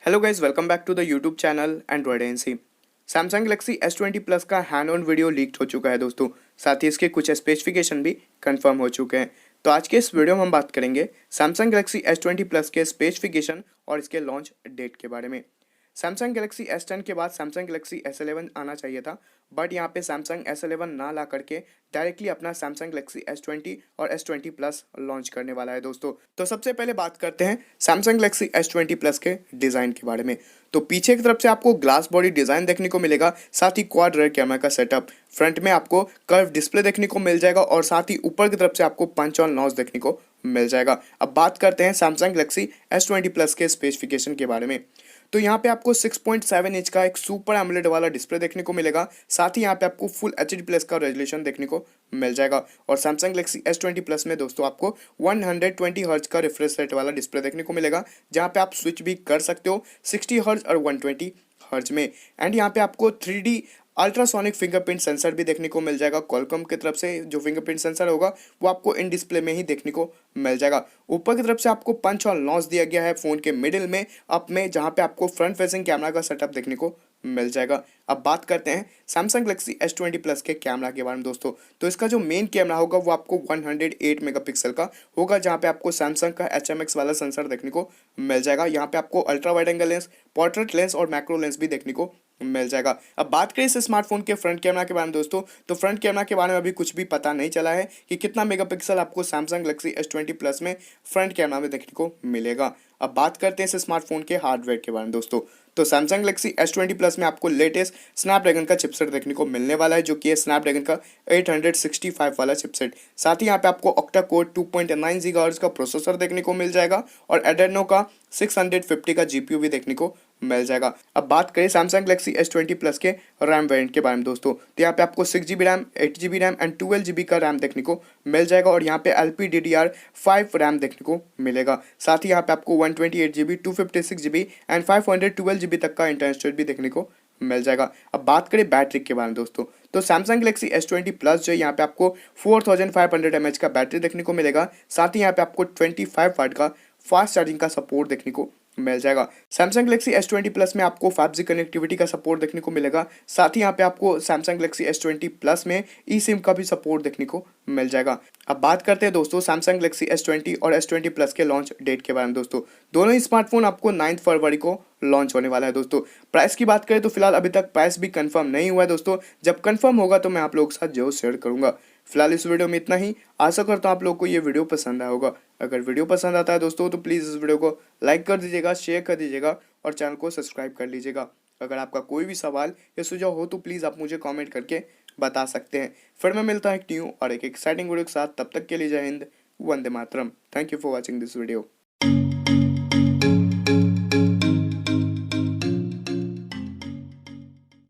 Hello guys, welcome back to the YouTube channel Android NC. Samsung Galaxy S20 plus का hand on video leak हो चुका है दोस्तों। साथ ही इसके कुछ स्पेसिफिकेशन भी कंफर्म हो चुके हैं। तो आज के इस वीडियो में हम बात करेंगे सैमसंग गैलेक्सी S20 प्लस के स्पेसिफिकेशन और इसके लॉन्च डेट के बारे में। सैमसंग गैलेक्सी S10 के बाद सैमसंग गैलेक्सी S11 आना चाहिए था, बट यहाँ पे सैमसंग S11 ना ला करके डायरेक्टली अपना सैमसंग गैलेक्सी S20 और S20 प्लस लॉन्च करने वाला है दोस्तों। तो सबसे पहले बात करते हैं सैमसंग गैलेक्सी S20 प्लस के डिज़ाइन के बारे में। तो पीछे की तरफ से आपको ग्लास बॉडी डिज़ाइन देखने को मिलेगा, साथ ही क्वाड रेयर कैमरा का सेटअप। फ्रंट में आपको कर्व डिस्प्ले देखने को मिल जाएगा और साथ ही ऊपर की तरफ से आपको पंच ऑन नॉच देखने को मिल जाएगा। अब बात करते हैं सैमसंग गैलेक्सी S20 प्लस के स्पेसिफिकेशन के बारे में। तो यहाँ पे आपको 6.7 इंच का एक सुपर एमोलेड वाला डिस्प्ले देखने को मिलेगा। साथ ही यहाँ पे आपको फुल HD प्लस का रेजोल्यूशन देखने को मिल जाएगा। और सैमसंग गैलेक्सी S20 प्लस में दोस्तों आपको 120 हर्ट्ज का रिफ्रेश रेट वाला डिस्प्ले देखने को मिलेगा, जहाँ पे आप स्विच भी कर सकते हो 60 हर्ट्ज और 120 हर्ट्ज में। एंड यहाँ पे आपको 3D अल्ट्रासोनिक फिंगरप्रिंट सेंसर भी देखने को मिल जाएगा। कॉलकॉम की तरफ से जो फिंगरप्रिंट सेंसर होगा वो आपको इन डिस्प्ले में ही देखने को मिल जाएगा। ऊपर की तरफ से आपको पंच और नॉच दिया गया है फ़ोन के मिडिल में अप में, जहाँ पे आपको फ्रंट फेसिंग कैमरा का सेटअप देखने को मिल जाएगा। अब बात करते हैं सैमसंग गैलेक्सी S20 प्लस के कैमरा के बारे में दोस्तों। तो इसका जो मेन कैमरा होगा वो आपको 108 मेगापिक्सल का होगा, जहाँ पे आपको सैमसंग का HMX वाला सेंसर देखने को मिल जाएगा। यहाँ पे आपको ultra wide angle lens, portrait lens और मैक्रो लेंस भी देखने को मिल जाएगा। अब बात करें इस स्मार्टफोन के फ्रंट कैमरा के बारे में दोस्तों, तो फ्रंट कैमरा के बारे में अभी कुछ भी पता नहीं चला है कि कितना मेगापिक्सल आपको सैमसंग गैलेक्सी S20 प्लस में फ्रंट कैमरा में देखने को मिलेगा। अब बात करते हैं इस स्मार्टफोन के हार्डवेयर के बारे में दोस्तों। तो सैमसंग गैलेक्सी S20 प्लस में आपको लेटेस्ट स्नैपड्रैगन का चिपसेट देखने को मिलने वाला है, जो कि है स्नैपड्रैगन का 865 वाला चिपसेट। साथ ही यहाँ पे आपको ऑक्टा कोर 2.9 गीगाहर्ट्ज का प्रोसेसर देखने को मिल जाएगा और एड्रेनो का 650 का GPU भी देखने को मिल जाएगा। अब बात करें सैमसंग गैलेक्सी S20 प्लस के रैम वेरिएंट के बारे में दोस्तों, तो यहाँ पे आपको 6GB RAM, 8GB RAM and 12GB का रैम देखने को मिल जाएगा और यहाँ पे LPDDR5 रैम देखने को मिलेगा। साथ ही यहाँ पे आपको 128GB, 256GB एंड 512GB तक का इंटरनल स्टोरेज भी देखने को मिल जाएगा। अब बात करें बैटरी के बारे में दोस्तों, तो सैमसंग गैलेक्सी S20 प्लस जो है यहाँ पे आपको 4500 mAh का बैटरी देखने को मिलेगा। साथ ही यहाँ पे आपको 25 वाट का फास्ट चार्जिंग का सपोर्ट देखने को मिल जाएगा। सैमसंग गैलेक्सी S20 प्लस में आपको 5G कनेक्टिविटी का सपोर्ट देखने को मिलेगा। साथ ही यहाँ पे आपको सैमसंग गैलेक्सी S20 प्लस में eSIM का भी सपोर्ट देखने को मिल जाएगा। अब बात करते हैं दोस्तों सैमसंग गैलेक्सी S20 और S20 प्लस के लॉन्च डेट के बारे में दोस्तों। दोनों ही स्मार्टफोन आपको 9 फरवरी को लॉन्च होने वाला है दोस्तों। प्राइस की बात करें तो फिलहाल अभी तक प्राइस भी कंफर्म नहीं हुआ है दोस्तों। जब कंफर्म होगा तो मैं आप लोगों के साथ जरूर शेयर करूंगा। फिलहाल इस वीडियो में इतना ही। आशा करता हूँ आप लोगों को ये वीडियो पसंद आया होगा। अगर वीडियो पसंद आता है दोस्तों तो प्लीज़ इस वीडियो को लाइक कर दीजिएगा, शेयर कर दीजिएगा और चैनल को सब्सक्राइब कर लीजिएगा। अगर आपका कोई भी सवाल या सुझाव हो तो प्लीज़ आप मुझे कमेंट करके बता सकते हैं। फिर मैं मिलता हूँ एक न्यू और एक एक्साइटिंग वीडियो के साथ। तब तक के लिए जय हिंद, वंदे मातरम। Thank you for watching this video.